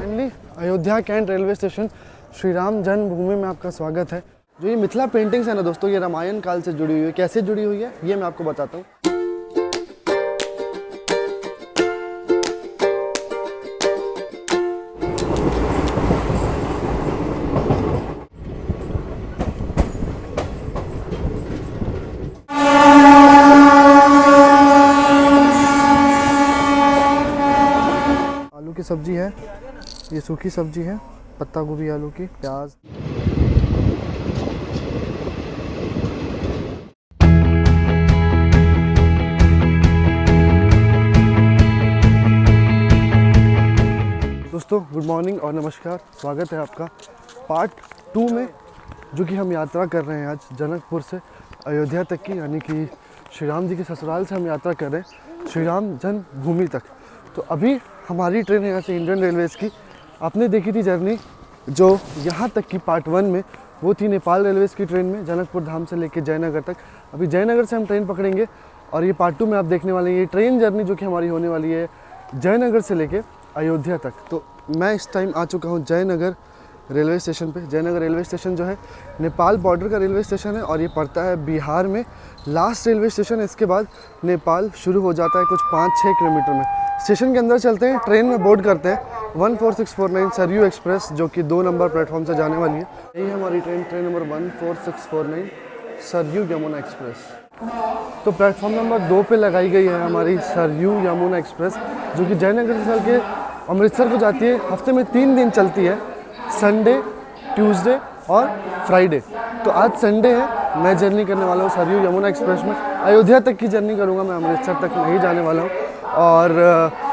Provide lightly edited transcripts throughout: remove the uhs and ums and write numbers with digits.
Finally Ayodhya Cantt railway station Shri Ram Janmabhoomi में आपका स्वागत है। जो ये मिथिला पेंटिंग्स है ना दोस्तों, ये रामायण काल से जुड़ी हुई है। कैसे जुड़ी हुई है ये मैं आपको बताता हूँ। आलू की सब्जी है, ये सूखी सब्जी है, पत्ता गोभी, आलू की, प्याज। दोस्तों गुड मॉर्निंग और नमस्कार, स्वागत है आपका पार्ट 2 में, जो कि हम यात्रा कर रहे हैं आज जनकपुर से अयोध्या तक की, यानी कि श्री राम जी के ससुराल से हम यात्रा कर रहे हैं श्री राम जन्मभूमि तक। तो अभी हमारी ट्रेन है यहाँ से इंडियन रेलवेज़ की। आपने देखी थी जर्नी जो यहाँ तक की पार्ट 1 में, वो थी नेपाल रेलवेज़ की ट्रेन में जनकपुर धाम से लेके जयनगर तक। अभी जयनगर से हम ट्रेन पकड़ेंगे और ये पार्ट 2 में आप देखने वाले हैं ये ट्रेन जर्नी जो कि हमारी होने वाली है जयनगर से लेके अयोध्या तक। तो मैं इस टाइम आ चुका हूँ जयनगर रेलवे स्टेशन पे। जयनगर रेलवे स्टेशन जो है नेपाल बॉर्डर का रेलवे स्टेशन है और ये पड़ता है बिहार में। लास्ट रेलवे स्टेशन है, इसके बाद नेपाल शुरू हो जाता है कुछ 5-6 किलोमीटर में। स्टेशन के अंदर चलते हैं, ट्रेन में बोर्ड करते हैं 14649 सरयू एक्सप्रेस, जो कि 2 नंबर प्लेटफॉर्म से जाने वाली है। यही है हमारी train number 14649 Saryu Yamuna express. तो प्लेटफॉर्म नंबर 2 पे लगाई गई है हमारी सरयू यमुना एक्सप्रेस, जो कि जयनगर से चल के अमृतसर को जाती है। हफ्ते में 3 दिन चलती है, संडे, ट्यूसडे और फ्राइडे। तो आज संडे है, मैं जर्नी करने वाला हूँ सरयू यमुना एक्सप्रेस में। अयोध्या तक की जर्नी करूँगा मैं, अमृतसर तक नहीं जाने वाला हूँ। और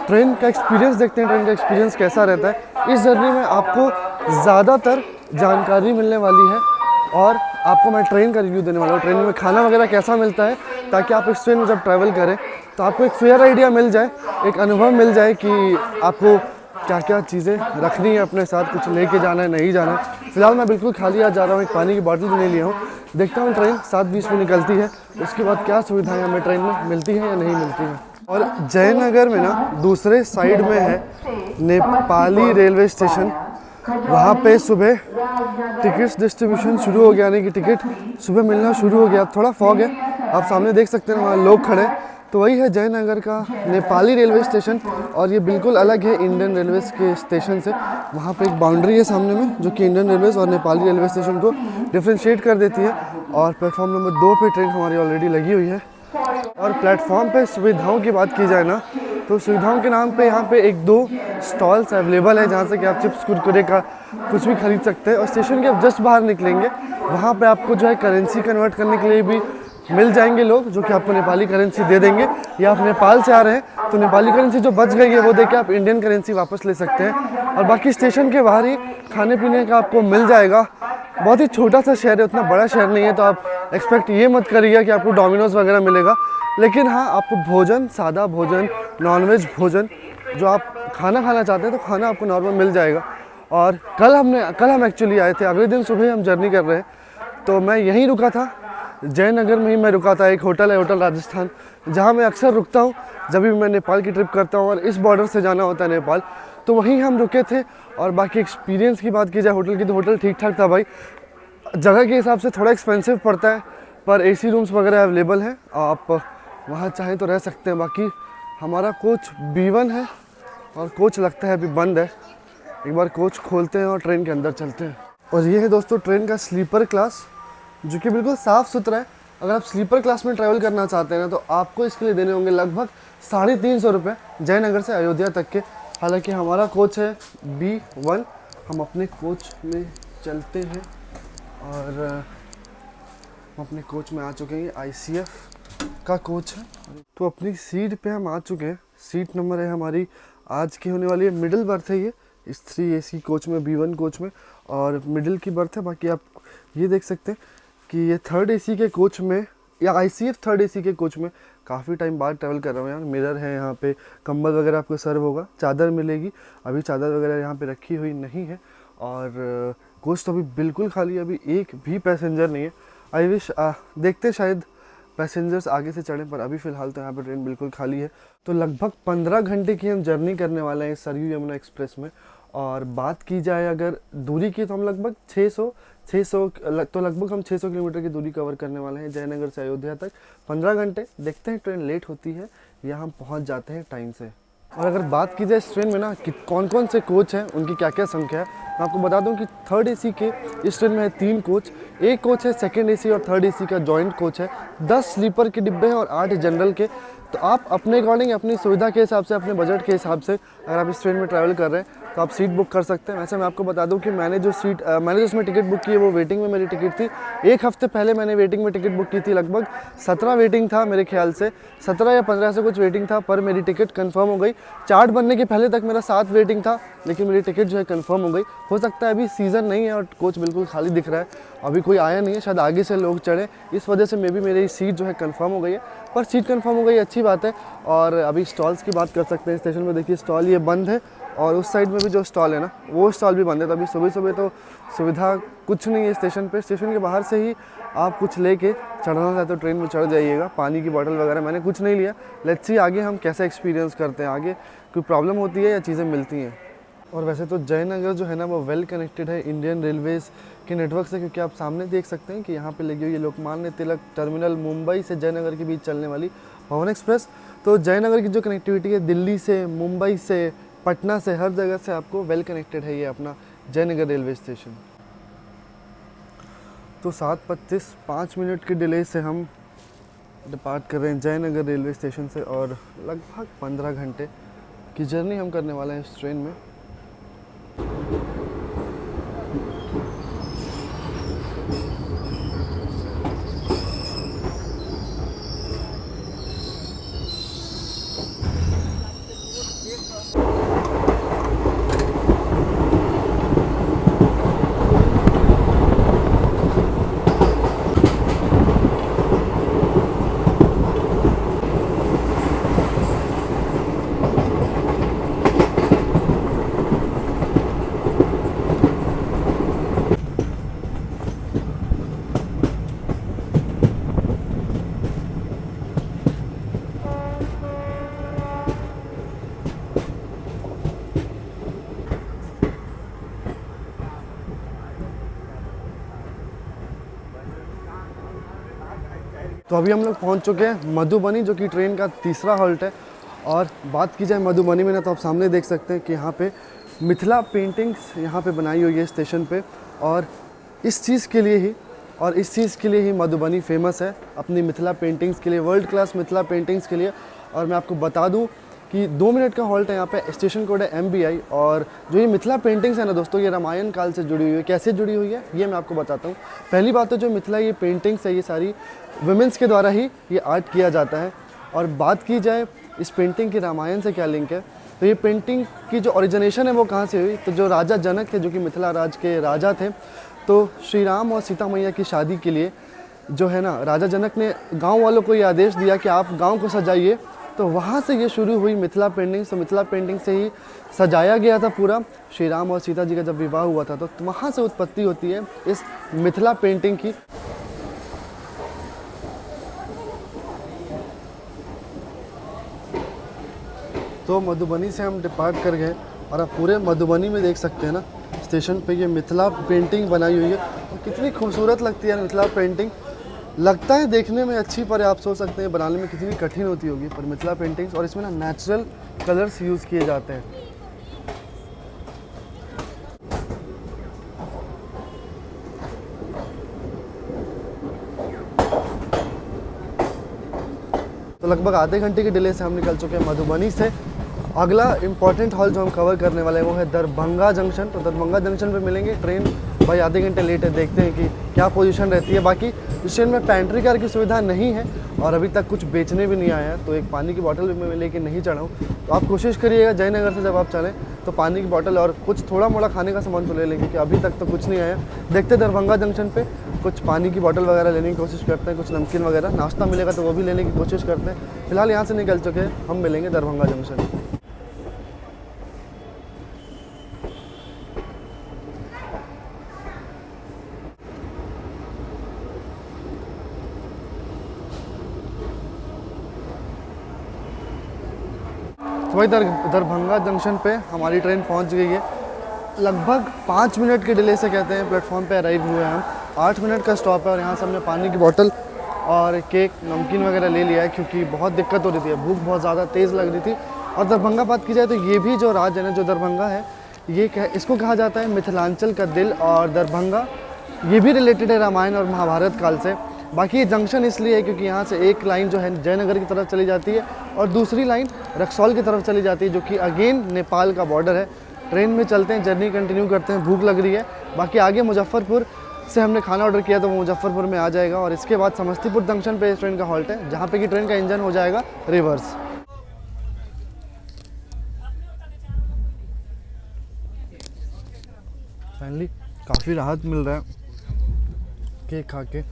ट्रेन का एक्सपीरियंस देखते हैं, ट्रेन का एक्सपीरियंस कैसा रहता है। इस जर्नी में आपको ज़्यादातर जानकारी मिलने वाली है और आपको मैं ट्रेन का रिव्यू देने वाला हूँ। ट्रेन में खाना वगैरह कैसा मिलता है, ताकि आप इस ट्रेन में जब ट्रैवल करें तो आपको एक फेयर आइडिया मिल जाए, एक अनुभव मिल जाए कि आपको क्या क्या चीज़ें रखनी है अपने साथ, कुछ लेके जाना है नहीं जाना है। फिलहाल मैं बिल्कुल खाली आज जा रहा हूँ, एक पानी की बोतल भी नहीं लिया हूँ। देखता हूँ ट्रेन 7:20 में निकलती है, उसके बाद क्या सुविधाएं हमें ट्रेन में मिलती हैं या नहीं मिलती हैं। और जयनगर में ना दूसरे साइड में है नेपाली रेलवे स्टेशन। वहाँ पे सुबह टिकट्स डिस्ट्रीब्यूशन शुरू हो गया, यानी कि टिकट सुबह मिलना शुरू हो गया। थोड़ा फॉग है, आप सामने देख सकते हैं, वहाँ लोग खड़े। तो वही है जयनगर का नेपाली रेलवे स्टेशन और ये बिल्कुल अलग है इंडियन रेलवेज़ के स्टेशन से। वहाँ पे एक बाउंड्री है सामने में, जो कि इंडियन रेलवेज़ और नेपाली रेलवे स्टेशन को डिफ्रेंशिएट कर देती है। और प्लेटफॉर्म नंबर 2 पे ट्रेन हमारी ऑलरेडी लगी हुई है। और प्लेटफॉर्म पे सुविधाओं की बात की जाए ना, तो सुविधाओं के नाम पे यहाँ पे 1-2 स्टॉल्स अवेलेबल है, जहाँ से कि आप चिप्स कुरकुरे का कुछ भी खरीद सकते हैं। और स्टेशन के आप जस्ट बाहर निकलेंगे, वहाँ पे आपको जो है करेंसी कन्वर्ट करने के लिए भी मिल जाएंगे लोग, जो कि आपको नेपाली करेंसी दे देंगे। या आप नेपाल से आ रहे हैं तो नेपाली करेंसी जो बच गई है वो देके आप इंडियन करेंसी वापस ले सकते हैं। और बाकी स्टेशन के बाहर ही खाने पीने का आपको मिल जाएगा। बहुत ही छोटा सा शहर है, उतना बड़ा शहर नहीं है, तो आप एक्सपेक्ट ये मत करिएगा कि आपको डोमिनोज वगैरह मिलेगा। लेकिन हाँ, आपको भोजन, सादा भोजन, नॉनवेज भोजन जो आप खाना चाहते हैं तो खाना आपको नॉर्मल मिल जाएगा। और कल हम एक्चुअली आए थे, अगले दिन सुबह हम जर्नी कर रहे हैं। तो मैं यहीं रुका था, जयनगर में ही मैं रुका था। एक होटल है, होटल राजस्थान, जहाँ मैं अक्सर रुकता हूँ जब भी मैं नेपाल की ट्रिप करता हूँ और इस बॉर्डर से जाना होता है नेपाल, तो वहीं हम रुके थे। और बाकी एक्सपीरियंस की बात की जाए होटल की, तो होटल ठीक ठाक था भाई। जगह के हिसाब से थोड़ा एक्सपेंसिव पड़ता है, पर एसी रूम्स वगैरह अवेलेबल हैं, आप वहाँ चाहें तो रह सकते हैं। बाकी हमारा कोच B1 है और कोच लगता है अभी बंद है। एक बार कोच खोलते हैं और ट्रेन के अंदर चलते हैं। और ये है दोस्तों ट्रेन का स्लीपर क्लास, जो कि बिल्कुल साफ़ सुथरा है। अगर आप स्लीपर क्लास में ट्रैवल करना चाहते हैं ना, तो आपको इसके लिए देने होंगे लगभग 350 रुपये जयनगर से अयोध्या तक के। हालांकि हमारा कोच है B1, हम अपने कोच में चलते हैं और हम अपने कोच में आ चुके हैं। ICF का कोच है। तो अपनी सीट पे हम आ चुके हैं। सीट नंबर है हमारी आज की होने वाली है, मिडिल बर्थ है ये इस 3AC कोच में, B1 कोच में, और मिडिल की बर्थ है। बाकी आप ये देख सकते हैं कि ये 3rd AC के कोच में, या ICF 3rd AC के कोच में काफ़ी टाइम बाद ट्रैवल कर रहा हूँ यार। मिरर है यहाँ पे, कंबल वगैरह आपको सर्व होगा, चादर मिलेगी। अभी चादर वगैरह यहाँ पे रखी हुई नहीं है। और कोच तो अभी बिल्कुल खाली है, अभी एक भी पैसेंजर नहीं है। आई विश देखते शायद पैसेंजर्स आगे से चढ़ें, पर अभी फ़िलहाल तो यहाँ पर ट्रेन बिल्कुल खाली है। तो लगभग 15 घंटे की हम जर्नी करने वाले हैं सरयू यमुना एक्सप्रेस में। और बात की जाए अगर दूरी की, तो हम लगभग 600 तो लगभग हम 600 किलोमीटर की दूरी कवर करने वाले हैं जयनगर से अयोध्या तक। 15 घंटे, देखते हैं ट्रेन लेट होती है या हम पहुंच जाते हैं टाइम से। और अगर बात की जाए इस ट्रेन में ना कि कौन कौन से कोच हैं, उनकी क्या क्या संख्या है, मैं आपको बता दूं कि थर्ड एसी के इस ट्रेन में है 3 कोच। एक कोच है सेकंड एसी और थर्ड एसी का जॉइंट कोच है। 10 स्लीपर के डिब्बे हैं और 8 जनरल के। तो आप अपने अकॉर्डिंग, अपनी सुविधा के हिसाब से, अपने बजट के हिसाब से अगर आप इस ट्रेन में ट्रैवल कर रहे हैं तो आप सीट बुक कर सकते हैं। वैसे मैं आपको बता दूं कि मैंने जो उसमें टिकट बुक की है वो वेटिंग में मेरी टिकट थी। 1 हफ्ते पहले मैंने वेटिंग में टिकट बुक की थी। लगभग 17 वेटिंग था मेरे ख्याल से, 17 या 15 से कुछ वेटिंग था, पर मेरी टिकट कंफर्म हो गई। चार्ट बनने के पहले तक मेरा 7 वेटिंग था, लेकिन मेरी टिकट जो है कंफर्म हो गई। हो सकता है अभी सीज़न नहीं है और कोच बिल्कुल खाली दिख रहा है, अभी कोई आया नहीं है, शायद आगे से लोग चढ़े, इस वजह से मे बी मेरी सीट जो है कंफर्म हो गई है। पर सीट कंफर्म हो गई, अच्छी बात है। और अभी स्टॉल्स की बात कर सकते हैं। स्टेशन में देखिए स्टॉल ये बंद है, और उस साइड में भी जो स्टॉल है ना, वो स्टॉल भी बंद है। तो अभी सुबह सुबह तो सुविधा कुछ नहीं है स्टेशन पे। स्टेशन के बाहर से ही आप कुछ लेके चढ़ना चाहते हो ट्रेन में चढ़ जाइएगा। पानी की बोतल वगैरह मैंने कुछ नहीं लिया। लेट्स सी आगे हम कैसा एक्सपीरियंस करते हैं, आगे कोई प्रॉब्लम होती है या चीज़ें मिलती हैं। और वैसे तो जयनगर जो है ना वो वेल कनेक्टेड है इंडियन रेलवेज़ के नेटवर्क से, क्योंकि आप सामने देख सकते हैं कि यहाँ पे लगी हुई है लोकमान्य तिलक टर्मिनल, मुंबई से जयनगर के बीच चलने वाली पवन एक्सप्रेस। तो जयनगर की जो कनेक्टिविटी है दिल्ली से, मुंबई से, पटना से, हर जगह से आपको वेल कनेक्टेड है ये अपना जयनगर रेलवे स्टेशन। तो 7:25, 5 मिनट के डिले से हम डिपार्ट कर रहे हैं जयनगर रेलवे स्टेशन से, और लगभग 15 घंटे की जर्नी हम करने वाले हैं इस ट्रेन में। तो अभी हम लोग पहुंच चुके हैं मधुबनी, जो कि ट्रेन का तीसरा हॉल्ट है। और बात की जाए मधुबनी में ना, तो आप सामने देख सकते हैं कि यहाँ पे मिथिला पेंटिंग्स यहाँ पे बनाई हुई है स्टेशन पे। और इस चीज़ के लिए ही मधुबनी फेमस है, अपनी मिथिला पेंटिंग्स के लिए, वर्ल्ड क्लास मिथिला पेंटिंग्स के लिए। और मैं आपको बता दूँ कि 2 मिनट का हॉल्ट है यहाँ पे, स्टेशन कोड है MBI। और जो ये मिथिला पेंटिंग्स है ना दोस्तों, ये रामायण काल से जुड़ी हुई है। कैसे जुड़ी हुई है ये मैं आपको बताता हूँ। पहली बात तो जो मिथिला ये पेंटिंग्स है, ये सारी वुमेंस के द्वारा ही ये आर्ट किया जाता है। और बात की जाए इस पेंटिंग की रामायण से क्या लिंक है, तो ये पेंटिंग की जो ओरिजिनेशन है वो कहाँ से हुई, तो जो राजा जनक थे, जो कि मिथिला राज के राजा थे, तो श्री राम और सीता मैया की शादी के लिए जो है ना, राजा जनक ने गाँव वालों को ये आदेश दिया कि आप गाँव को सजाइए। तो वहाँ से ये शुरू हुई मिथिला पेंटिंग। तो मिथिला पेंटिंग से ही सजाया गया था पूरा। श्री राम और सीता जी का जब विवाह हुआ था, तो वहाँ से उत्पत्ति होती है इस मिथिला पेंटिंग की। तो मधुबनी से हम डिपार्ट कर गए, और आप पूरे मधुबनी में देख सकते हैं ना, स्टेशन पे ये मिथिला पेंटिंग बनाई हुई है। और कितनी खूबसूरत लगती है मिथिला पेंटिंग। लगता है देखने में अच्छी, पर आप सोच सकते हैं बनाने में कितनी कठिन होती होगी। पर मिथिला पेंटिंग्स, और इसमें ना नेचुरल कलर्स यूज़ किए जाते हैं। तो लगभग आधे घंटे के डिले से हम निकल चुके हैं मधुबनी से। अगला इम्पॉर्टेंट हॉल जो हम कवर करने वाले हैं वो है दरभंगा जंक्शन। तो दरभंगा जंक्शन पे मिलेंगे। ट्रेन भाई आधे घंटे लेट है, देखते हैं कि क्या पोजीशन रहती है। बाकी इस ट्रेन में पैंट्री कार की सुविधा नहीं है, और अभी तक कुछ बेचने भी नहीं आया है। तो एक पानी की बोतल भी मैं लेके नहीं चढ़ा हूँ। तो आप कोशिश करिएगा जयनगर से जब आप चलें तो पानी की बोतल और कुछ थोड़ा मोड़ा खाने का सामान तो ले लेंगे, कि अभी तक तो कुछ नहीं आया। देखते दरभंगा जंक्शन पे कुछ पानी की बोतल वगैरह लेने की कोशिश करते हैं, कुछ नमकीन वगैरह, नाश्ता मिलेगा तो वो भी लेने की कोशिश करते हैं। फिलहाल यहाँ से निकल चुके हैं, हम मिलेंगे दरभंगा जंक्शन। तो भाई दरभंगा जंक्शन पे हमारी ट्रेन पहुंच गई है। लगभग 5 मिनट के डिले से कहते हैं प्लेटफॉर्म पे अराइव हुए हैं हम। 8 मिनट का स्टॉप है और यहाँ से हमने पानी की बोतल और केक नमकीन वगैरह ले लिया है क्योंकि बहुत दिक्कत हो रही थी, भूख बहुत ज़्यादा तेज़ लग रही थी। और दरभंगा बात की जाए तो ये भी जो राज्य है, जो दरभंगा है, ये इसको कहा जाता है मिथिलांचल का दिल। और दरभंगा ये भी रिलेटेड है रामायण और महाभारत काल से। बाकी ये जंक्शन इसलिए है क्योंकि यहाँ से एक लाइन जो है जयनगर की तरफ चली जाती है और दूसरी लाइन रक्सौल की तरफ चली जाती है, जो कि अगेन नेपाल का बॉर्डर है। ट्रेन में चलते हैं, जर्नी कंटिन्यू करते हैं, भूख लग रही है। बाकी आगे मुजफ्फरपुर से हमने खाना ऑर्डर किया तो वो मुजफ्फरपुर में आ जाएगा और इसके बाद समस्तीपुर जंक्शन पे इस ट्रेन का हॉल्ट है, जहाँ पे कि ट्रेन का इंजन हो जाएगा रिवर्स। फाइनली काफ़ी राहत मिल रहा है केक खा के।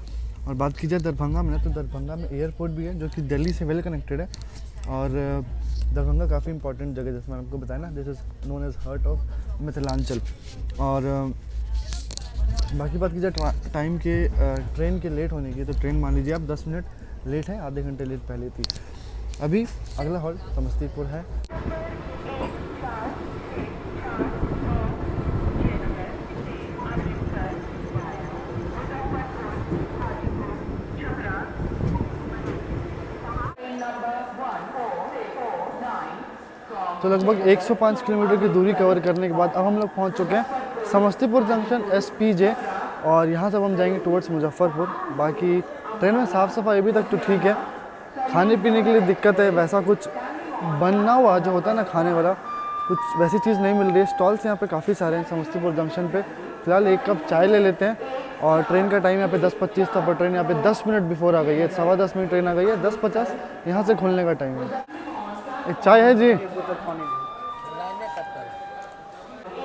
और बात की जाए दरभंगा में, तो दरभंगा में एयरपोर्ट भी है जो कि दिल्ली से वेल कनेक्टेड है। और दरभंगा काफ़ी इंपॉर्टेंट जगह, जैसे मैंने आपको बताया ना, this is known as heart of Mithilanchal. और बाकी बात की जाए टाइम के ट्रेन के लेट होने की, तो ट्रेन मान लीजिए आप 10 मिनट लेट है, आधे घंटे लेट पहले थी। अभी अगला हॉल्ट समस्तीपुर है। तो लगभग 105 किलोमीटर की दूरी कवर करने के बाद अब हम लोग पहुंच चुके हैं समस्तीपुर जंक्शन SPJ और यहाँ से अब हम जाएंगे टुवर्ड्स मुजफ्फरपुर। बाकी ट्रेन में साफ़ सफाई अभी तक तो ठीक है, खाने पीने के लिए दिक्कत है, वैसा कुछ बनना हुआ जो होता है ना खाने वाला, कुछ वैसी चीज़ नहीं मिल रही है। स्टॉल्स यहाँ पे काफ़ी सारे हैं समस्तीपुर जंक्शन पे। फिलहाल एक कप चाय ले लेते हैं और ट्रेन का टाइम यहाँ पे 10:25 था, पर ट्रेन यहाँ पे 10 मिनट बिफोर आ गई है। 10:15 मिनट ट्रेन आ गई है, 10:50 यहाँ से खुलने का टाइम है। एक चाय है जी?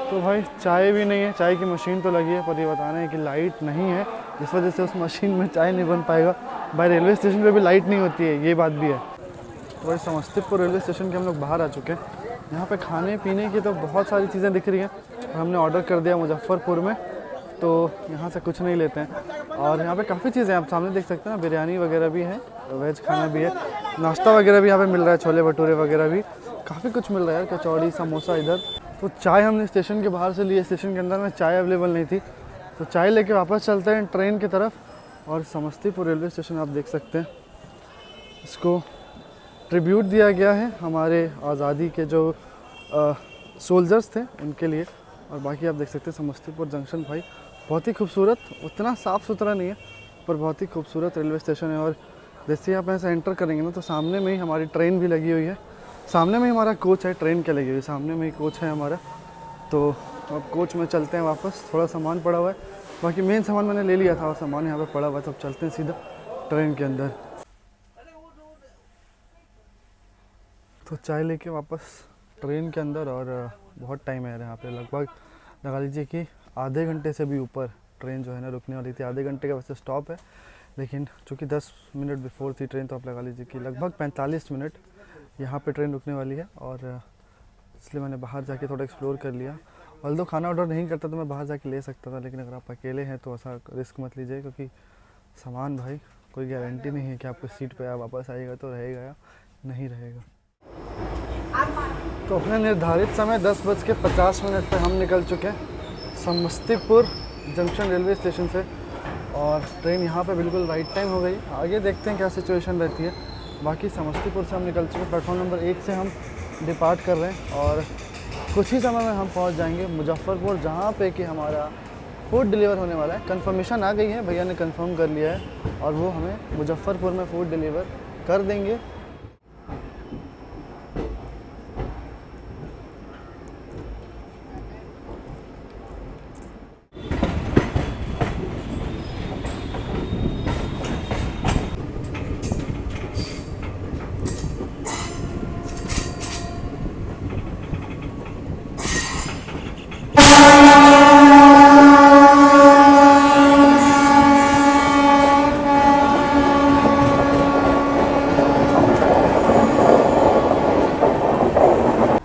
तो भाई चाय भी नहीं है, चाय की मशीन तो लगी है पर ये बताना है कि लाइट नहीं है, इस वजह से उस मशीन में चाय नहीं बन पाएगा। भाई रेलवे स्टेशन पे भी लाइट नहीं होती है, ये बात भी है। तो भाई समस्तीपुर रेलवे स्टेशन के हम लोग बाहर आ चुके हैं। यहाँ पे खाने पीने की तो बहुत सारी चीज़ें दिख रही हैं, हमने ऑर्डर कर दिया मुजफ्फरपुर में, तो यहाँ से कुछ नहीं लेते हैं। और यहाँ पे काफ़ी चीज़ें आप सामने देख सकते हैं, बिरयानी वगैरह भी है, वेज खाना भी है, नाश्ता वगैरह भी यहाँ पे मिल रहा है, छोले भटूरे वगैरह भी काफ़ी कुछ मिल रहा है, कचौड़ी समोसा इधर। तो चाय हमने स्टेशन के बाहर से ली, स्टेशन के अंदर में चाय अवेलेबल नहीं थी, तो चाय लेके वापस चलते हैं ट्रेन की तरफ। और समस्तीपुर रेलवे स्टेशन आप देख सकते हैं, इसको ट्रिब्यूट दिया गया है हमारे आज़ादी के जो सोल्जर्स थे उनके लिए। और बाकी आप देख सकते हैं समस्तीपुर जंक्शन भाई बहुत ही खूबसूरत, उतना साफ़ सुथरा नहीं है पर बहुत ही खूबसूरत रेलवे स्टेशन है। और जैसे ही आप ऐसे एंटर करेंगे ना, तो सामने में ही हमारी ट्रेन भी लगी हुई है, सामने में ही हमारा कोच है, ट्रेन के लगी हुई सामने में ही कोच है हमारा। तो अब कोच में चलते हैं वापस, थोड़ा सामान पड़ा हुआ है, बाकी मेन सामान मैंने ले लिया था और सामान यहाँ पे पड़ा हुआ है, तो अब चलते हैं सीधा ट्रेन के अंदर। तो चाय लेके वापस ट्रेन के अंदर, और बहुत टाइम है यहाँ पे, लगभग लगा लीजिए कि आधे घंटे से भी ऊपर ट्रेन जो है ना रुकने वाली थी। आधे घंटे का वैसे स्टॉप है, लेकिन चूँकि 10 मिनट बिफोर थी ट्रेन, तो आप लगा लीजिए कि लगभग 45 मिनट यहाँ पे ट्रेन रुकने वाली है। और इसलिए मैंने बाहर जाके थोड़ा एक्सप्लोर कर लिया। ऑल्दो खाना ऑर्डर नहीं करता तो मैं बाहर जाके ले सकता था, लेकिन अगर आप अकेले हैं तो ऐसा रिस्क मत लीजिए, क्योंकि सामान भाई कोई गारंटी नहीं है कि आपको सीट पे वापस आएगा तो रहेगा या नहीं रहेगा। तो अपने निर्धारित समय 10:50 पर हम निकल चुके हैं समस्तीपुर जंक्शन रेलवे स्टेशन से, और ट्रेन यहाँ पे बिल्कुल राइट टाइम हो गई। आगे देखते हैं क्या सिचुएशन रहती है। बाकी समस्तीपुर से हम निकल चुके हैं, प्लेटफॉर्म नंबर 1 से हम डिपार्ट कर रहे हैं और कुछ ही समय में हम पहुँच जाएंगे मुजफ्फरपुर, जहाँ पे कि हमारा फूड डिलीवर होने वाला है। कंफर्मेशन आ गई है, भैया ने कंफर्म कर लिया है और वो हमें मुजफ्फरपुर में फूड डिलीवर कर देंगे।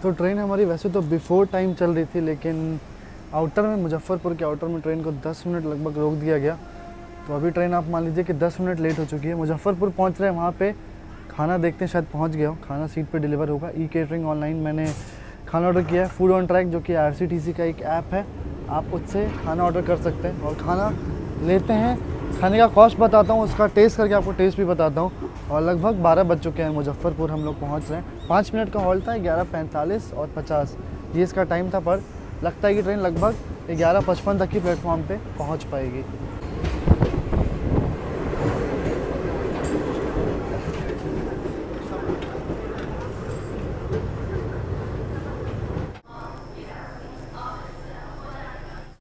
तो ट्रेन हमारी वैसे तो बिफोर टाइम चल रही थी, लेकिन आउटर में, मुजफ्फरपुर के आउटर में ट्रेन को 10 मिनट लगभग रोक दिया गया। तो अभी ट्रेन आप मान लीजिए कि 10 मिनट लेट हो चुकी है। मुजफ्फरपुर पहुंच रहे हैं, वहाँ पे खाना देखते हैं, शायद पहुंच गया हो, खाना सीट पे डिलीवर होगा। ई केटरिंग ऑनलाइन मैंने खाना ऑर्डर किया है फूड ऑन ट्रैक, जो कि IRCTC का एक ऐप है। आप उससे खाना ऑर्डर कर सकते हैं और खाना लेते हैं। खाने का कॉस्ट बताता हूँ, उसका टेस्ट करके आपको टेस्ट भी बताता हूँ। और लगभग 12 बज चुके हैं, मुजफ्फरपुर हम लोग पहुँच रहे हैं। 5 मिनट का हॉल्ट था, 11:45 और 50 ये इसका टाइम था, पर लगता है कि ट्रेन लगभग 11:55 तक की प्लेटफॉर्म पे पहुँच पाएगी।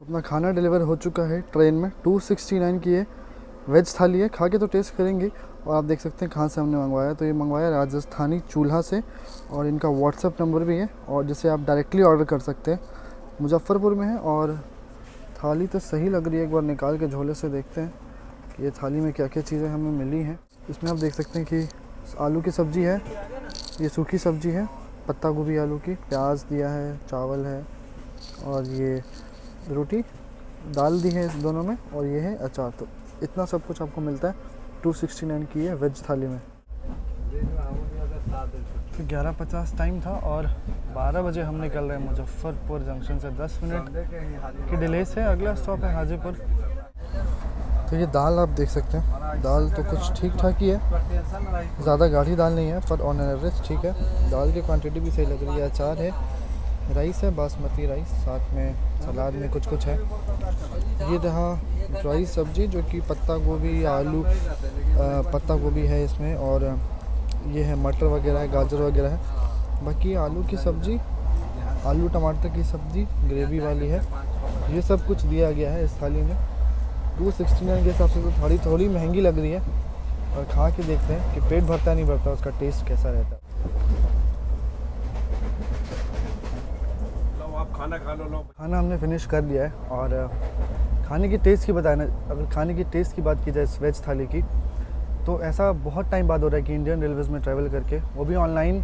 अपना खाना डिलीवर हो चुका है ट्रेन में। 269 की है, वेज थाली है। खा के तो टेस्ट करेंगे। और आप देख सकते हैं कहाँ से हमने मंगवाया, तो ये मंगवाया राजस्थानी चूल्हा से। और इनका व्हाट्सएप नंबर भी है, और जिसे आप डायरेक्टली ऑर्डर कर सकते हैं। मुजफ्फरपुर में है। और थाली तो सही लग रही है, एक बार निकाल के झोले से देखते हैं कि ये थाली में क्या क्या चीज़ें हमें मिली हैं। इसमें आप देख सकते हैं कि आलू की सब्ज़ी है, ये सूखी सब्ज़ी है, पत्ता गोभी आलू की, प्याज दिया है, चावल है, और ये रोटी दाल दी है इस दोनों में, और ये है अचार। तो इतना सब कुछ आपको मिलता है 269 की है वेज थाली में। तो 11:50 टाइम था और 12 बजे हम निकल रहे हैं मुजफ्फरपुर जंक्शन से। 10 मिनट की डिले से अगला स्टॉप है हाजीपुर। तो ये दाल आप देख सकते हैं, दाल तो कुछ ठीक ठाक ही है, ज़्यादा गाढ़ी दाल नहीं है, पर ऑन एवरेज ठीक है। दाल की क्वांटिटी भी सही लग रही है। अचार है, राइस है बासमती राइस, साथ में सलाद में कुछ कुछ है। ये रहा ड्राई सब्जी, जो कि पत्ता गोभी आलू पत्ता गोभी है इसमें, और ये है मटर वगैरह है, गाजर वगैरह है। बाकी आलू की सब्ज़ी, आलू टमाटर की सब्ज़ी ग्रेवी वाली है। ये सब कुछ दिया गया है इस थाली में। 269 के हिसाब से तो थोड़ी महंगी लग रही है। और खा के देखते हैं कि पेट भरता नहीं भरता, उसका टेस्ट कैसा रहता है। खाना खा लो। खाना हमने फिनिश कर लिया है। और खाने की टेस्ट की बताना, अगर खाने की टेस्ट की बात की जाए इस वेज थाली की, तो ऐसा बहुत टाइम बाद हो रहा है कि इंडियन रेलवेज़ में ट्रैवल करके, वो भी ऑनलाइन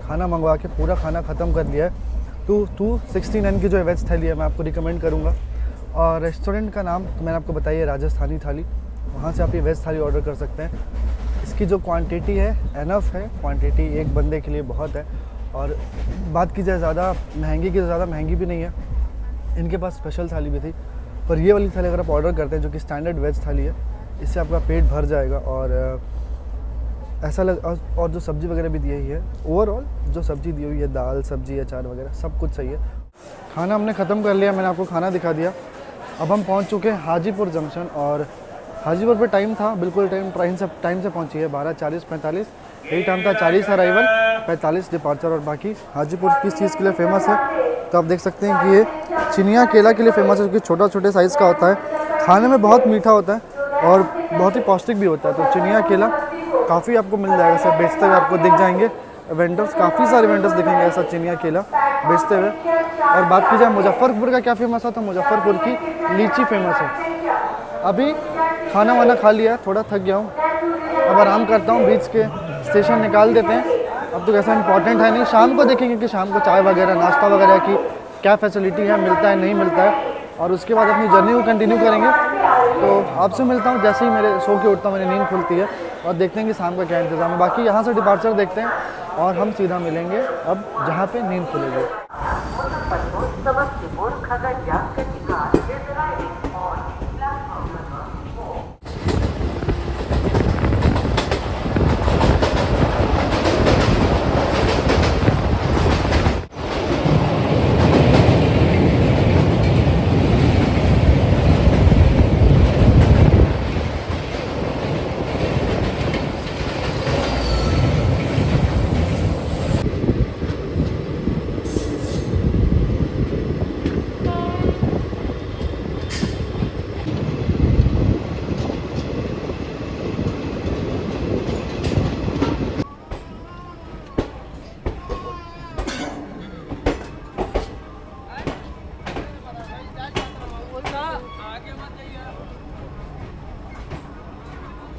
खाना मंगवा के पूरा खाना ख़त्म कर लिया है। तो 269 की जो वेज थाली है मैं आपको रिकमेंड करूँगा। और रेस्टोरेंट का नाम तो मैंने आपको बताया है, राजस्थानी थाली। वहाँ से आप ये वेज थाली ऑर्डर कर सकते हैं। इसकी जो क्वांटिटी है एनफ है, क्वांटिटी एक बंदे के लिए बहुत है। और बात की जाए ज़्यादा महंगी की, तो ज़्यादा महंगी भी नहीं है। इनके पास स्पेशल थाली भी थी, पर ये वाली थाली अगर आप ऑर्डर करते हैं, जो कि स्टैंडर्ड वेज थाली है, इससे आपका पेट भर जाएगा। और ऐसा और जो सब्ज़ी वगैरह भी दी हुई है, ओवरऑल जो सब्ज़ी दी हुई है, दाल सब्ज़ी अचार वगैरह सब कुछ सही है। खाना हमने ख़त्म कर लिया, मैंने आपको खाना दिखा दिया। अब हम पहुंच चुके हैं हाजीपुर जंक्शन। और हाजीपुर पे टाइम था, बिल्कुल टाइम से पहुंची है 12:40-45। यही टाइम था, 40 अराइवल 45 डिपार्चर। और बाकी हाजीपुर किस चीज़ के लिए फ़ेमस है, तो आप देख सकते हैं कि ये चिनिया केला के लिए फ़ेमस है, जो कि छोटा छोटे साइज़ का होता है, खाने में बहुत मीठा होता है और बहुत ही पौष्टिक भी होता है। तो चिनिया केला काफ़ी आपको मिल जाएगा, सब बेचते हुए आपको दिख जाएंगे वेंडर्स, काफ़ी सारे वेंडर्स दिखेंगे ऐसा चिनिया केला बेचते हुए। और बात की जाए मुजफ्फरपुर का क्या फ़ेमस है, तो मुजफ्फरपुर की लीची फेमस है। अभी खाना वाना खा लिया, थोड़ा थक गया हूँ, अब आराम करता हूँ। बीच के स्टेशन निकाल देते हैं, अब तो कैसा इंपॉर्टेंट है नहीं। शाम को देखेंगे कि शाम को चाय वगैरह नाश्ता वगैरह की क्या फैसिलिटी है, मिलता है नहीं मिलता है। और उसके बाद अपनी जर्नी को कंटिन्यू करेंगे। तो आपसे मिलता हूँ जैसे ही मेरे सो के उठता हूँ, मेरी नींद खुलती है, और देखते हैं कि शाम का क्या इंतज़ाम है। बाकी यहाँ से डिपार्चर देखते हैं और हम सीधा मिलेंगे अब जहाँ पे नींद खुलेगी।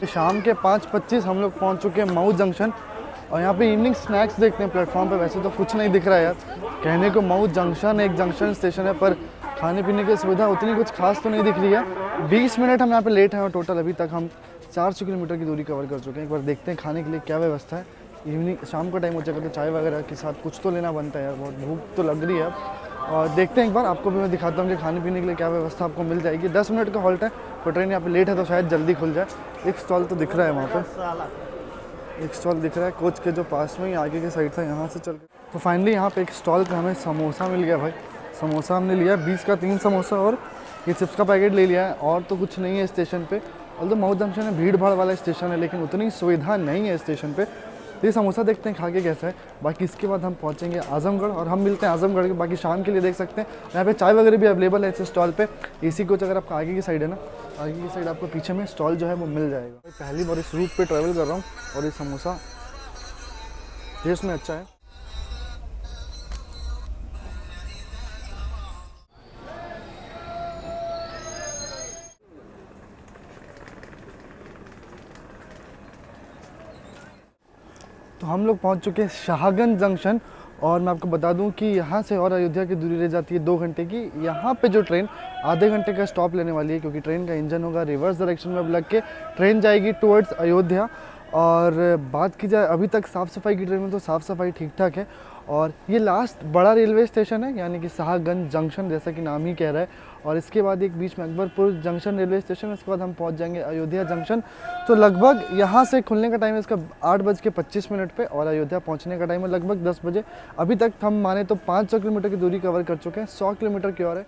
शाम के 5:25 हम लोग पहुंच चुके हैं मऊ जंक्शन। और यहाँ पे इवनिंग स्नैक्स देखते हैं प्लेटफॉर्म पे। वैसे तो कुछ नहीं दिख रहा है यार, कहने को मऊ जंक्शन एक जंक्शन स्टेशन है, पर खाने पीने की सुविधा उतनी कुछ खास तो नहीं दिख रही है। 20 मिनट हम यहाँ पे लेट हैं और टोटल अभी तक हम 400 किलोमीटर की दूरी कवर कर चुके हैं। एक बार देखते हैं खाने के लिए क्या व्यवस्था है, इवनिंग शाम का टाइम हो जाएगा तो चाय वगैरह के साथ कुछ तो लेना बनता है यार, बहुत भूख तो लग रही है अब। और देखते हैं एक बार, आपको भी मैं दिखाता हूँ कि खाने पीने के लिए क्या व्यवस्था आपको मिल जाएगी। 10 मिनट का हॉल्ट है, तो ट्रेन यहाँ पे लेट है तो शायद जल्दी खुल जाए। एक स्टॉल तो दिख रहा है वहाँ पर, एक स्टॉल दिख रहा है कोच के जो पास में ही आगे के साइड था, यहाँ से चल के। तो फाइनली यहाँ पे एक स्टॉल पे हमें समोसा मिल गया भाई। समोसा हमने लिया 20 का 3 समोसा और ये चिप्स का पैकेट ले लिया है। और तो कुछ नहीं है स्टेशन पे, और तो माउथ जंक्शन है, भीड़ भाड़ वाला स्टेशन है, लेकिन उतनी सुविधा नहीं है स्टेशन पे। तो ये समोसा देखते हैं खा के कैसा है। बाकी इसके बाद हम पहुंचेंगे आजमगढ़, और हम मिलते हैं आजमगढ़ के। बाकी शाम के लिए देख सकते हैं यहाँ पे चाय वगैरह भी अवेलेबल है इस स्टॉल पे। एसी कोच अगर आपका आगे की साइड है ना, आगे की साइड आपको पीछे में स्टॉल जो है वो मिल जाएगा। पहली बार इस रूट पे ट्रैवल कर रहा हूँ और ये समोसा टेस्ट में अच्छा है। तो हम लोग पहुंच चुके हैं शाहगंज जंक्शन, और मैं आपको बता दूं कि यहाँ से और अयोध्या की दूरी रह जाती है 2 घंटे की। यहाँ पे जो ट्रेन आधे घंटे का स्टॉप लेने वाली है, क्योंकि ट्रेन का इंजन होगा रिवर्स डायरेक्शन में अब लग के ट्रेन जाएगी टुवर्ड्स अयोध्या। और बात की जाए अभी तक साफ़ सफाई की ट्रेन में, तो साफ़ सफाई ठीक ठाक है। और ये लास्ट बड़ा रेलवे स्टेशन है, यानी कि शाहगंज जंक्शन, जैसा कि नाम ही कह रहा है। और इसके बाद एक बीच में अकबरपुर जंक्शन रेलवे स्टेशन, इसके बाद हम पहुंच जाएंगे अयोध्या जंक्शन। तो लगभग यहाँ से खुलने का टाइम है इसका 8:25 पे, और अयोध्या पहुँचने का टाइम है लगभग 10 बजे। अभी तक हम माने तो 500 किलोमीटर की दूरी कवर कर चुके हैं, 100 किलोमीटर की और है।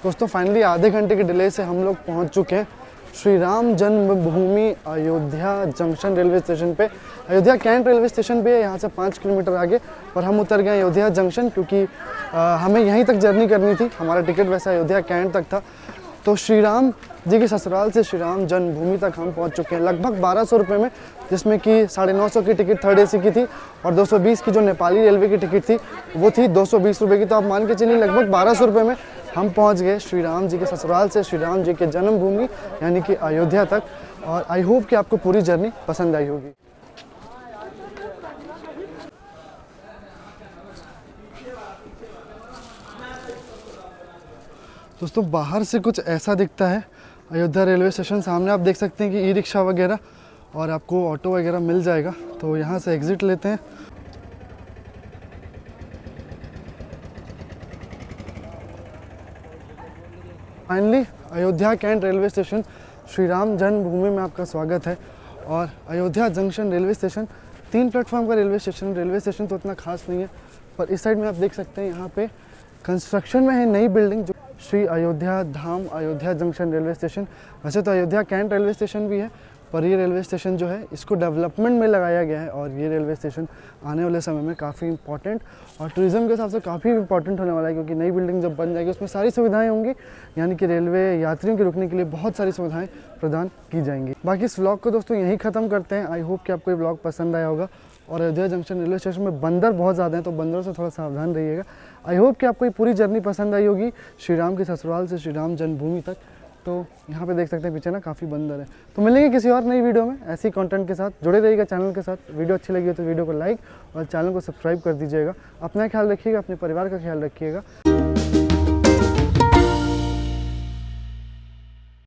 दोस्तों फाइनली आधे घंटे के डिले से हम लोग पहुंच चुके हैं श्री राम जन्मभूमि अयोध्या जंक्शन रेलवे स्टेशन पे। अयोध्या कैंट रेलवे स्टेशन भी है यहाँ से 5 किलोमीटर आगे, पर हम उतर गए अयोध्या जंक्शन, क्योंकि हमें यहीं तक जर्नी करनी थी। हमारा टिकट वैसे अयोध्या कैंट तक था। तो श्री राम जी की ससुराल से श्री राम जन्मभूमि तक हम पहुँच चुके हैं लगभग 1200 रुपये में, जिसमें कि 950 की टिकट थर्ड AC की थी, और 220 की जो नेपाली रेलवे की टिकट थी वो थी 220 रुपये की। तो आप मान के चलिए लगभग 1200 रुपये में हम पहुंच गए श्री राम जी के ससुराल से श्री राम जी के जन्मभूमि यानी कि अयोध्या तक। और आई होप कि आपको पूरी जर्नी पसंद आई होगी। दोस्तों बाहर से कुछ ऐसा दिखता है अयोध्या रेलवे स्टेशन। सामने आप देख सकते हैं कि ई-रिक्शा वगैरह और आपको ऑटो वगैरह मिल जाएगा। तो यहाँ से एग्ज़िट लेते हैं। Finally Ayodhya Cantt railway station Shri Ram Janmabhoomi में आपका स्वागत है। और Ayodhya junction railway station 3 platform का रेलवे स्टेशन तो उतना खास नहीं है, पर इस साइड में आप देख सकते हैं यहाँ पे कंस्ट्रक्शन में है नई बिल्डिंग, जो श्री अयोध्या धाम अयोध्या जंक्शन रेलवे स्टेशन। वैसे तो अयोध्या कैंट रेलवे स्टेशन भी है, पर ये रेलवे स्टेशन जो है इसको डेवलपमेंट में लगाया गया है। और ये रेलवे स्टेशन आने वाले समय में काफ़ी इंपॉर्टेंट और टूरिज़्म के हिसाब से काफ़ी इंपॉर्टेंट होने वाला है, क्योंकि नई बिल्डिंग जब बन जाएगी उसमें सारी सुविधाएं होंगी, यानी कि रेलवे यात्रियों के रुकने के लिए बहुत सारी सुविधाएं प्रदान की जाएंगी। बाकी इस व्लॉग को दोस्तों यहीं ख़त्म करते हैं। आई होप कि आपको ये व्लॉग पसंद आया होगा। और अयोध्या जंक्शन रेलवे स्टेशन में बंदर बहुत ज़्यादा हैं, तो बंदरों से थोड़ा सावधान रहिएगा। आई होप कि आपको ये पूरी जर्नी पसंद आई होगी श्री राम के ससुराल से श्री राम जन्मभूमि तक। तो यहाँ पे देख सकते हैं पीछे ना काफ़ी बंदर है। तो मिलेंगे किसी और नई वीडियो में ऐसी कंटेंट के साथ। जुड़े रहिएगा चैनल के साथ। वीडियो अच्छी लगी हो तो वीडियो को लाइक और चैनल को सब्सक्राइब कर दीजिएगा। अपना ख्याल रखिएगा, अपने परिवार का ख्याल रखिएगा।